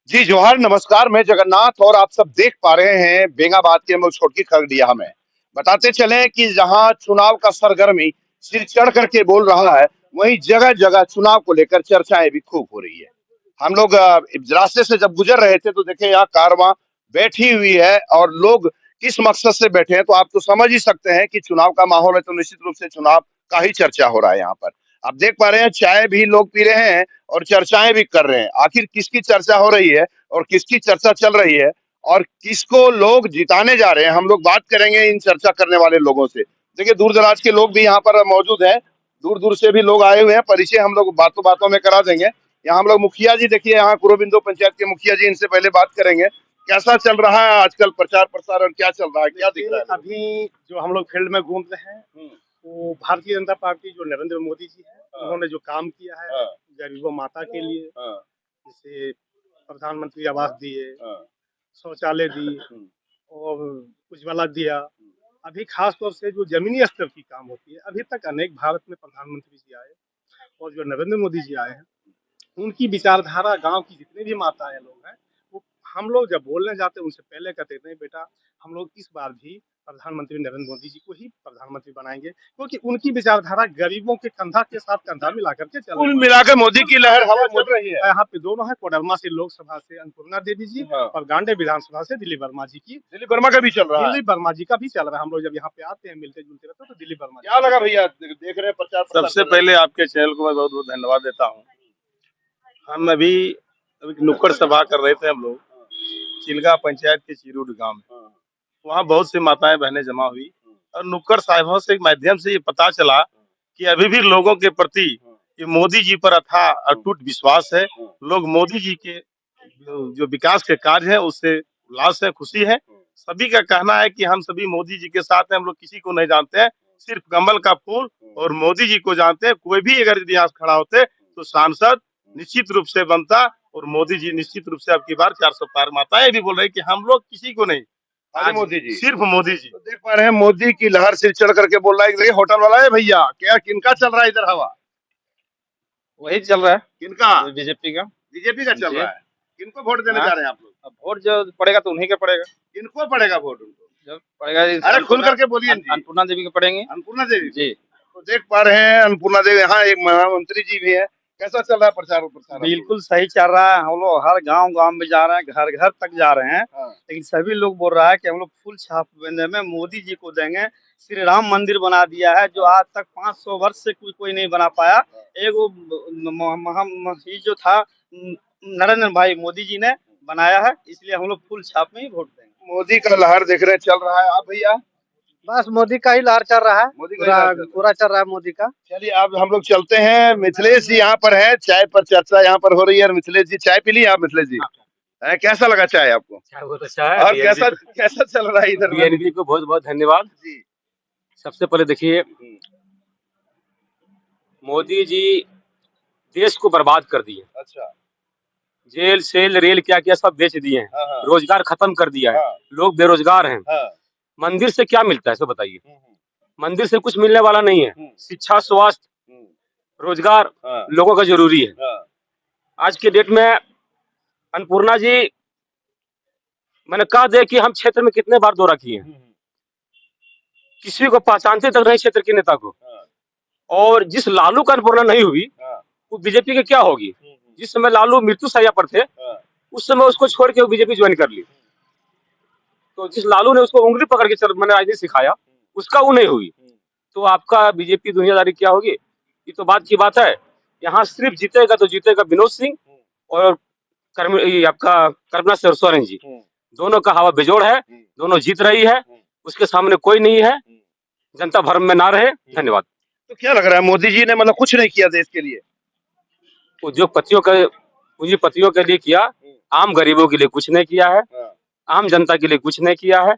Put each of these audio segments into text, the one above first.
जी जोहार नमस्कार। मैं जगन्नाथ और आप सब देख पा रहे हैं बेंगाबाद के छोटकी खगड़िया में। बताते चले कि जहां चुनाव का सरगर्मी सिर चढ़ करके बोल रहा है, वहीं जगह जगह चुनाव को लेकर चर्चाएं भी खूब हो रही है। हम लोग रास्ते से जब गुजर रहे थे तो देखे यहाँ कारवां बैठी हुई है और लोग किस मकसद से बैठे हैं तो आप तो समझ ही सकते हैं कि चुनाव का माहौल है, तो निश्चित रूप से चुनाव का ही चर्चा हो रहा है यहाँ पर। आप देख पा रहे हैं चाय भी लोग पी रहे हैं और चर्चाएं भी कर रहे हैं। आखिर किसकी चर्चा हो रही है और किसकी चर्चा चल रही है और किसको लोग जिताने जा रहे हैं, हम लोग बात करेंगे इन चर्चा करने वाले लोगों से। देखिए दूर दराज के लोग भी यहाँ पर मौजूद हैं, दूर दूर से भी लोग आए हुए हैं। परिचय हम लोग बातों बातों में करा देंगे। यहाँ हम लोग मुखिया जी, देखिए यहाँ कुरोबिंदो पंचायत के मुखिया जी, इनसे पहले बात करेंगे। कैसा चल रहा है आजकल प्रचार प्रसार और क्या चल रहा है, क्या दिख रहा है? अभी जो हम लोग फील्ड में घूम रहे हैं वो भारतीय जनता पार्टी जो नरेंद्र मोदी जी है उन्होंने जो काम किया है गरीबों माता के लिए, जैसे प्रधानमंत्री आवास दिए, शौचालय दी और उज्ज्वला दिया। अभी खास तौर से जो जमीनी स्तर की काम होती है, अभी तक अनेक भारत में प्रधानमंत्री जी आए और जो नरेंद्र मोदी जी आए हैं उनकी विचारधारा गांव की जितने भी माताएं लोग हैं वो हम लोग जब बोलने जाते हैं उनसे पहले कहते हैं बेटा हम लोग इस बार भी प्रधानमंत्री नरेंद्र मोदी जी को ही प्रधानमंत्री बनाएंगे, क्योंकि उनकी विचारधारा गरीबों के कंधा के साथ कंधा मिला करके चल कुल मिलाकर मोदी की लहर हवा चल रही है। यहाँ पे दोनों है, कोडरमा से लोकसभा से अन्नपूर्णा देवी जी और गांडे विधानसभा से दिलीप वर्मा जी की। दिलीप वर्मा का भी चल रहा है, दिलीप वर्मा जी का भी चल रहा है। हम लोग जब यहाँ पे आते हैं मिलते जुलते रहते हैं तो दिलीप वर्मा क्या लगा भैया देख रहे हैं प्रचार प्रसार? सबसे पहले आपके चैनल को मैं बहुत बहुत धन्यवाद देता हूँ। हम अभी नुक्कड़ सभा कर रहे थे हम लोग चिलगा पंचायत के चिरूड गांव में। वहाँ बहुत सी माताएं बहनें जमा हुई और नुक्कड़ साहिबों से माध्यम से ये पता चला कि अभी भी लोगों के प्रति ये मोदी जी पर अथाह अटूट विश्वास है। लोग मोदी जी के जो विकास के कार्य है उससे उल्लास है, खुशी है। सभी का कहना है कि हम सभी मोदी जी के साथ हैं। हम लोग किसी को नहीं जानते हैं, सिर्फ कमल का फूल और मोदी जी को जानते हैं। कोई भी अगर इतिहास खड़ा होते तो सांसद निश्चित रूप से बनता और मोदी जी निश्चित रूप से अब की बार 400 पार। माताएं भी बोल रही कि हम लोग किसी को नहीं, आज मोदी जी, सिर्फ मोदी जी। तो देख पा रहे हैं मोदी की लहर सिर चढ़ करके बोल रहा है। देखिए होटल वाला है भैया, क्या किनका चल रहा है इधर हवा? वही चल रहा है, किनका? बीजेपी का। बीजेपी का चल रहा है। किनको वोट देने जा रहे हैं आप लोग? अब वोट जो पड़ेगा तो उन्हीं का पड़ेगा। किनको पड़ेगा वोट? उनको जब पड़ेगा अरे खुल करके बोलिए। अन्नपूर्णा देवी के पड़ेंगे। अन्नपूर्णा देवी जी, तो देख पा रहे हैं अन्नपूर्णा देवी, यहाँ एक महामंत्री जी भी है। कैसा चल रहा है प्रचार प्रसार? बिल्कुल सही चल रहा है। हम लोग हर गांव गांव में जा रहे हैं, घर घर तक जा रहे हैं। लेकिन सभी लोग बोल रहा है कि हम लोग फुल छाप में मोदी जी को देंगे। श्री राम मंदिर बना दिया है जो आज तक 500 वर्ष से कोई नहीं बना पाया। एक ये जो था नरेंद्र भाई मोदी जी ने बनाया है, इसलिए हम लोग फुल छाप में ही वोट देंगे। मोदी का लहर देख रहे हैं चल रहा है। आप भैया? बस मोदी का ही लहर चल रहा है, मोदी का पूरा चल रहा है मोदी का। चलिए अब हम लोग चलते हैं। मिथिलेश जी यहाँ पर है, चाय पर चर्चा यहाँ पर हो रही है। मिथिलेश जी चाय पी ली आप? मिथिलेश जी कैसा लगा चाय आपको? चाय बहुत अच्छा है। और कैसा कैसा चल रहा है इधर? बीएनपी को बहुत बहुत धन्यवाद जी। सबसे पहले देखिए मोदी जी देश को बर्बाद कर दिए। अच्छा। जेल सेल रेल क्या क्या सब बेच दिए हैं। रोजगार खत्म कर दिया है। लोग बेरोजगार हैं। मंदिर से क्या मिलता है सो बताइए? मंदिर से कुछ मिलने वाला नहीं है। शिक्षा, स्वास्थ्य, रोजगार लोगों का जरूरी है। आज के डेट में अन्नपूर्णा जी, मैंने कहा दे कि हम क्षेत्र में कितने बार दौरा किए हैं, किसी को पहचानते तक नहीं क्षेत्र के नेता को। और जिस लालू का अन्नपूर्णा नहीं हुई वो बीजेपी की क्या होगी? जिस समय लालू मृत्यु शैया पर थे उस समय उसको छोड़ के वो बीजेपी ज्वाइन कर ली। तो जिस लालू ने उसको उंगली पकड़ के मैंने राजनीति सिखाया उसका वो नहीं हुई, तो आपका बीजेपी दुनियादारी क्या होगी? ये तो बात की बात है। यहाँ सिर्फ जीतेगा तो जीतेगा विनोद सिंह और आपका कल्पना सोरेन जी। दोनों का हवा बेजोड़ है, दोनों जीत रही है, उसके सामने कोई नहीं है। जनता भ्रम में ना रहे। धन्यवाद। तो क्या लग रहा है मोदी जी ने मतलब कुछ नहीं किया देश के लिए? उद्योगपतियों के लिए किया, आम गरीबों के लिए कुछ नहीं किया है, आम जनता के लिए कुछ नहीं किया है।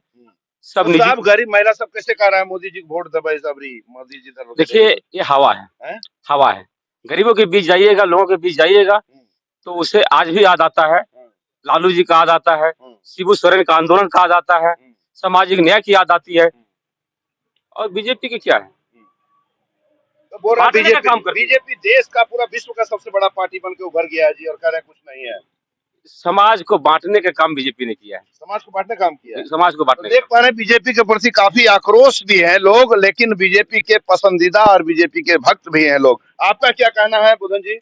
सब तो गरीब महिला सब कैसे कह रहा है मोदी जी को वोट दबाई सबरी मोदी जी? देखिए ये हवा है, हवा है। गरीबों के बीच जाइएगा, लोगों के बीच जाइएगा तो उसे आज भी याद आता है, लालू जी का याद आता है, शिबू सोरेन का आंदोलन का याद आता है, सामाजिक न्याय की याद आती है। और बीजेपी की क्या है? तो बोल रहा बीजेपी देश का पूरा विश्व का सबसे बड़ा पार्टी बन के उभर गया है जी, और कह रहे हैं कुछ नहीं है। समाज को बांटने का काम बीजेपी ने किया है। समाज को बांटने का काम किया है। समाज को तो बांटने देख का पा रहे हैं बीजेपी के प्रति काफी आक्रोश भी है लोग, लेकिन बीजेपी के पसंदीदा और बीजेपी के भक्त भी हैं लोग। आपका क्या कहना है बुधन जी?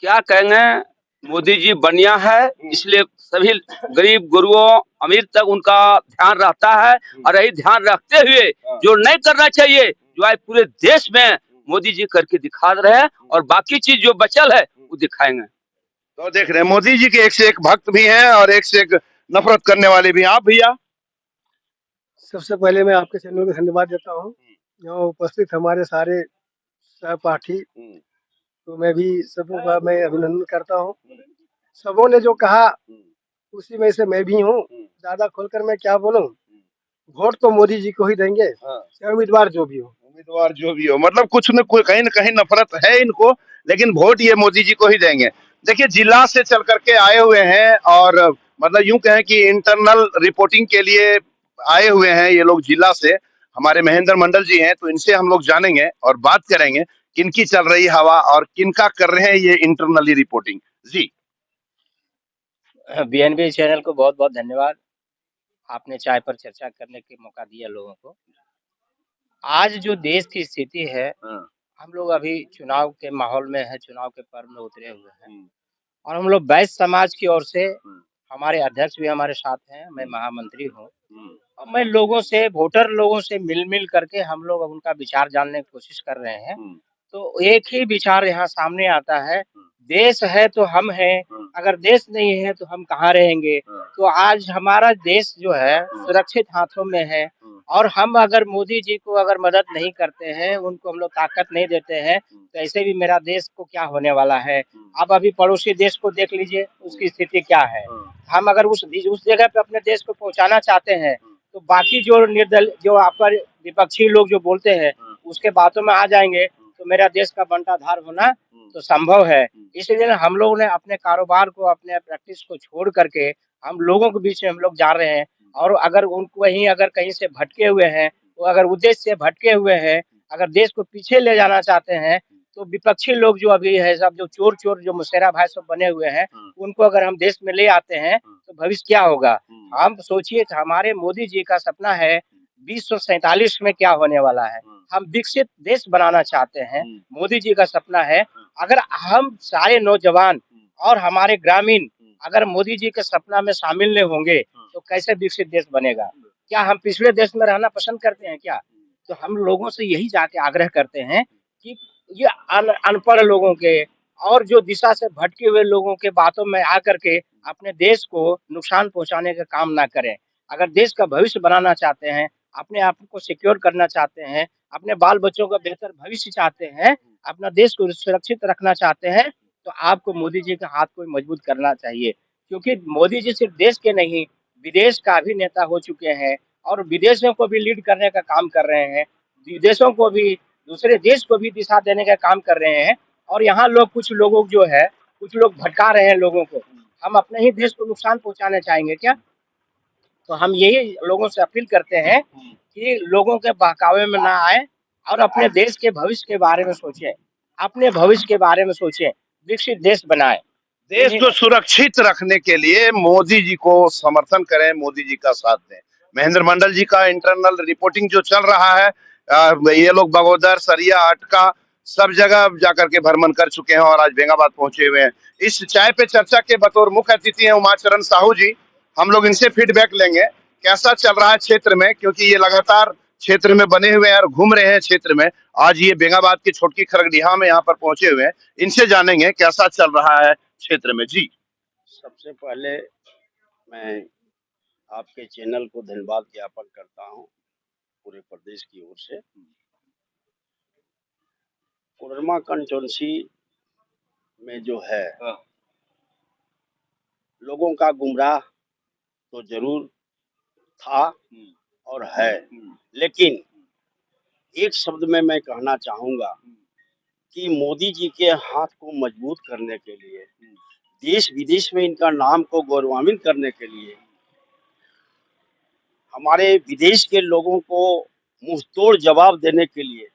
क्या कहेंगे, मोदी जी बढ़िया है, इसलिए सभी गरीब गुरुओं अमीर तक उनका ध्यान रहता है। और यही ध्यान रखते हुए जो नहीं करना चाहिए, जो आज पूरे देश में मोदी जी करके दिखा रहे हैं, और बाकी चीज जो बचल है वो दिखाएंगे। तो देख रहे हैं मोदी जी के एक से एक भक्त भी हैं और एक से एक नफरत करने वाले भी हैं। आप भैया? सबसे पहले मैं आपके चैनल को धन्यवाद देता हूँ। यहाँ उपस्थित हमारे सारे सहपाठी, तो मैं भी सबों का मैं अभिनंदन करता हूँ। सबों ने जो कहा उसी में से मैं भी हूँ। ज्यादा खोलकर मैं क्या बोलूँ, वोट तो मोदी जी को ही देंगे, चाहे उम्मीदवार जो भी हो। उम्मीदवार जो भी हो, मतलब कुछ न कहीं न कहीं नफरत है इनको, लेकिन वोट ये मोदी जी को ही देंगे। देखिए जिला से चल करके आए हुए हैं और मतलब यूं कहें कि इंटरनल रिपोर्टिंग के लिए आए हुए हैं ये लोग जिला से। हमारे महेंद्र मंडल जी हैं, तो इनसे हम लोग जानेंगे और बात करेंगे किनकी चल रही हवा और किनका कर रहे हैं ये इंटरनली रिपोर्टिंग। जी बीएनबी चैनल को बहुत बहुत धन्यवाद। आपने चाय पर चर्चा करने के मौका दिया लोगों को। आज जो देश की स्थिति है, हम लोग अभी चुनाव के माहौल में है, चुनाव के पर्व में उतरे हुए हैं। और हम लोग वैश्य समाज की ओर से, हमारे अध्यक्ष भी हमारे साथ हैं, मैं महामंत्री हूँ, और मैं लोगों से, वोटर लोगों से मिल करके हम लोग उनका विचार जानने की कोशिश कर रहे हैं। तो एक ही विचार यहाँ सामने आता है, देश है तो हम हैं, अगर देश नहीं है तो हम कहाँ रहेंगे। तो आज हमारा देश जो है सुरक्षित हाथों में है, और हम अगर मोदी जी को अगर मदद नहीं करते हैं, उनको हम लोग ताकत नहीं देते हैं, तो ऐसे भी मेरा देश को क्या होने वाला है। अब अभी पड़ोसी देश को देख लीजिए, उसकी स्थिति क्या है। हम अगर उस जगह पे अपने देश को पहुंचाना चाहते हैं, तो बाकी जो निर्दल, जो आपका विपक्षी लोग जो बोलते हैं, उसके बातों में आ जाएंगे, तो मेरा देश का बंटाधार होना तो संभव है। इसलिए हम लोग ने अपने कारोबार को, अपने प्रैक्टिस को छोड़ करके हम लोगों के बीच में हम लोग जा रहे हैं। और अगर उनको अगर कहीं से भटके हुए हैं, वो अगर उद्देश्य से भटके हुए हैं, अगर देश को पीछे ले जाना चाहते हैं, तो विपक्षी लोग जो अभी है सब, जो चोर जो मुशेरा भाई सब बने हुए हैं, उनको अगर हम देश में ले आते हैं तो भविष्य क्या होगा। हम सोचिए, हमारे मोदी जी का सपना है 2047 में क्या होने वाला है। हम विकसित देश बनाना चाहते हैं, मोदी जी का सपना है। अगर हम सारे नौजवान और हमारे ग्रामीण अगर मोदी जी के सपना में शामिल नहीं होंगे, तो कैसे विकसित देश बनेगा। क्या हम पिछले देश में रहना पसंद करते हैं क्या? तो हम लोगों से यही जाके आग्रह करते हैं कि ये अनपढ़ लोगों के और जो दिशा से भटके हुए लोगों के बातों में आकर के अपने देश को नुकसान पहुंचाने का काम ना करें। अगर देश का भविष्य बनाना चाहते हैं, अपने आप को सिक्योर करना चाहते हैं, अपने बाल बच्चों का बेहतर भविष्य चाहते हैं, अपना देश को सुरक्षित रखना चाहते हैं, तो आपको मोदी जी के हाथ को मजबूत करना चाहिए। क्योंकि मोदी जी सिर्फ देश के नहीं, विदेश का भी नेता हो चुके हैं, और विदेशों को भी लीड करने का काम कर रहे हैं, विदेशों को भी, दूसरे देश को भी दिशा देने का काम कर रहे हैं। और यहाँ लोग, कुछ लोगों जो है, कुछ लोग भटका रहे हैं लोगों को। हम अपने ही देश को नुकसान पहुंचाने चाहेंगे क्या? तो हम यही लोगों से अपील करते हैं कि लोगों के बहकावे में ना आए, और अपने देश के भविष्य के बारे में सोचें, अपने भविष्य के बारे में सोचें, विकसित देश बनाएं। देश को सुरक्षित रखने के लिए मोदी जी को समर्थन करें, मोदी जी का साथ दें। महेंद्र मंडल जी का इंटरनल रिपोर्टिंग जो चल रहा है, ये लोग बगोदर, सरिया, अटका सब जगह जाकर के भ्रमण कर चुके हैं और आज बेंगाबाद पहुंचे हुए हैं। इस चाय पे चर्चा के बतौर मुख्य अतिथि हैं उमाचरण साहू जी। हम लोग इनसे फीडबैक लेंगे कैसा चल रहा है क्षेत्र में, क्योंकि ये लगातार क्षेत्र में बने हुए हैं और घूम रहे हैं क्षेत्र में। आज ये बेंगाबाद की छोटकी खरगडीहा में यहाँ पर पहुंचे हुए हैं, इनसे जानेंगे कैसा चल रहा है क्षेत्र में। जी सबसे पहले मैं आपके चैनल को धन्यवाद ज्ञापन करता हूं पूरे प्रदेश की ओर से। कोडरमा कंस्टिट्यूंसी में जो है लोगों का गुमराह तो जरूर था और है, लेकिन एक शब्द में मैं कहना चाहूंगा कि मोदी जी के हाथ को मजबूत करने के लिए, देश विदेश में इनका नाम को गौरवान्वित करने के लिए, हमारे विदेश के लोगों को मुंहतोड़ जवाब देने के लिए,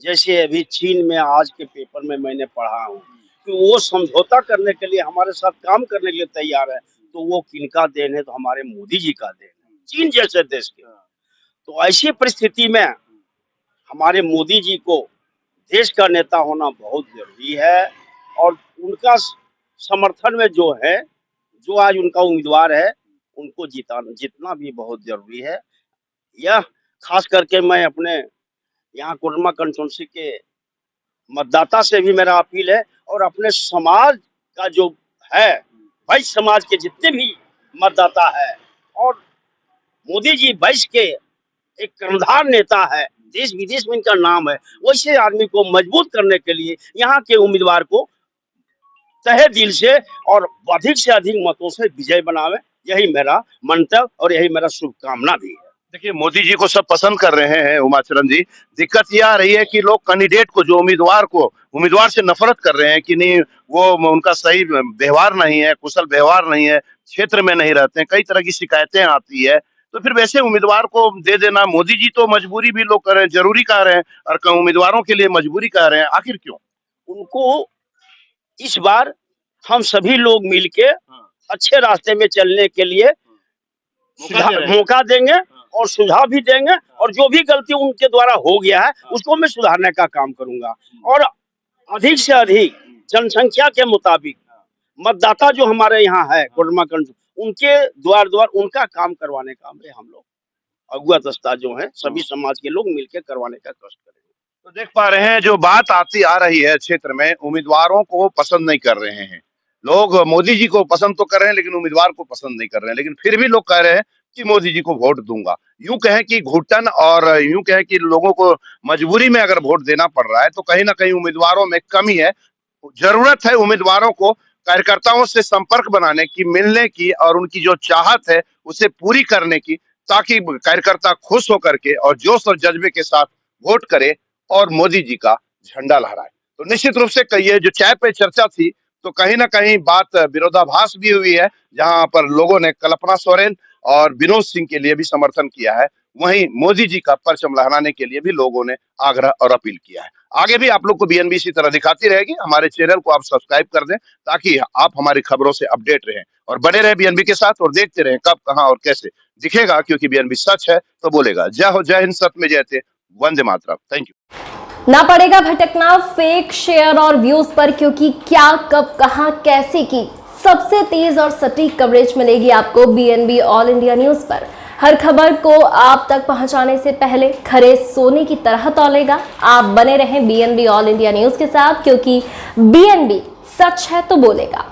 जैसे अभी चीन में आज के पेपर में मैंने पढ़ा हूँ कि वो समझौता करने के लिए हमारे साथ काम करने के लिए तैयार है, तो वो किनका देन है? तो हमारे मोदी जी का देन है, चीन जैसे देश के। तो ऐसी परिस्थिति में हमारे मोदी जी को देश का नेता होना बहुत जरूरी है, और उनका समर्थन में जो है, जो आज उनका उम्मीदवार है, उनको जितना भी बहुत जरूरी है। यह खास करके मैं अपने यहाँ कोडरमा कंस्टिट्यूंसी के मतदाता से भी मेरा अपील है, और अपने समाज का जो है, वैश्य समाज के जितने भी मतदाता है, और मोदी जी वैश्य के एक कर्णधार नेता है, देश विदेश में इनका नाम है, वैसे आदमी को मजबूत करने के लिए यहाँ के उम्मीदवार को तहे दिल से और अधिक से अधिक मतों से विजय बनावे, यही मेरा मंतव्य और यही मेरा शुभकामना भी है। देखिए, मोदी जी को सब पसंद कर रहे हैं उमाचरण जी, दिक्कत यह आ रही है कि लोग कैंडिडेट को, जो उम्मीदवार से नफरत कर रहे हैं कि नहीं, वो उनका सही व्यवहार नहीं है, कुशल व्यवहार नहीं है, क्षेत्र में नहीं रहते हैं, कई तरह की शिकायतें आती है। तो फिर वैसे उम्मीदवार को दे देना, मोदी जी तो मजबूरी भी लोग कर रहे हैं, जरूरी कह रहे हैं, और उम्मीदवारों के लिए मजबूरी कह रहे हैं, आखिर क्यों? उनको इस बार हम सभी लोग मिलके अच्छे रास्ते में चलने के लिए मौका देंगे और सुझाव भी देंगे, और जो भी गलती उनके द्वारा हो गया है उसको मैं सुधारने का काम करूंगा, और अधिक से अधिक जनसंख्या के मुताबिक मतदाता जो हमारे यहाँ है कोडरमा कंड, उनके द्वार उनका काम करवाने का हम लोग अगुआ दस्ता जो है, सभी समाज के लोग मिलकर करवाने का कष्ट करेंगे। तो देख पा रहे हैं, जो बात आ रही है क्षेत्र में, उम्मीदवारों को पसंद नहीं कर रहे हैं लोग। मोदी जी को पसंद तो कर रहे हैं, लेकिन उम्मीदवार को पसंद नहीं कर रहे हैं, लेकिन फिर भी लोग कह रहे हैं कि मोदी जी को वोट दूंगा। यूं कहें कि घुटन, और यूं कहें कि लोगों को मजबूरी में अगर वोट देना पड़ रहा है, तो कहीं ना कहीं उम्मीदवारों में कमी है। जरूरत है उम्मीदवारों को कार्यकर्ताओं से संपर्क बनाने की, मिलने की, और उनकी जो चाहत है उसे पूरी करने की, ताकि कार्यकर्ता खुश होकर के और जोश और जज्बे के साथ वोट करे और मोदी जी का झंडा लहराए। तो निश्चित रूप से कहिए, जो चाय पे चर्चा थी, तो कहीं ना कहीं बात विरोधाभास भी हुई है, जहां पर लोगों ने कल्पना सोरेन और विनोद सिंह के लिए भी समर्थन किया है, वहीं मोदी जी का परचम लहराने के लिए भी लोगों ने आग्रह और अपील किया है। आगे भी आप लोग को बीएनबी इसी तरह दिखाती रहेगी। हमारे चैनल को आप सब्सक्राइब कर दें, ताकि आप हमारी खबरों से अपडेट रहें और बने रहे बीएनबी के साथ, और देखते रहें कब, कहां और कैसे दिखेगा, क्योंकि बीएनबी सच है तो बोलेगा। जय हो, जय हिंद, सत्य में जयते, वंदे मातरम। Thank you. ना पड़ेगा भटकना फेक शेयर और व्यूज पर, क्योंकि क्या, कब, कहां, कैसे की सबसे तेज और सटीक कवरेज मिलेगी आपको बीएनबी ऑल इंडिया न्यूज पर। हर खबर को आप तक पहुंचाने से पहले खरे सोने की तरह तौलेगा। आप बने रहें बीएनबी ऑल इंडिया न्यूज के साथ, क्योंकि बीएनबी सच है तो बोलेगा।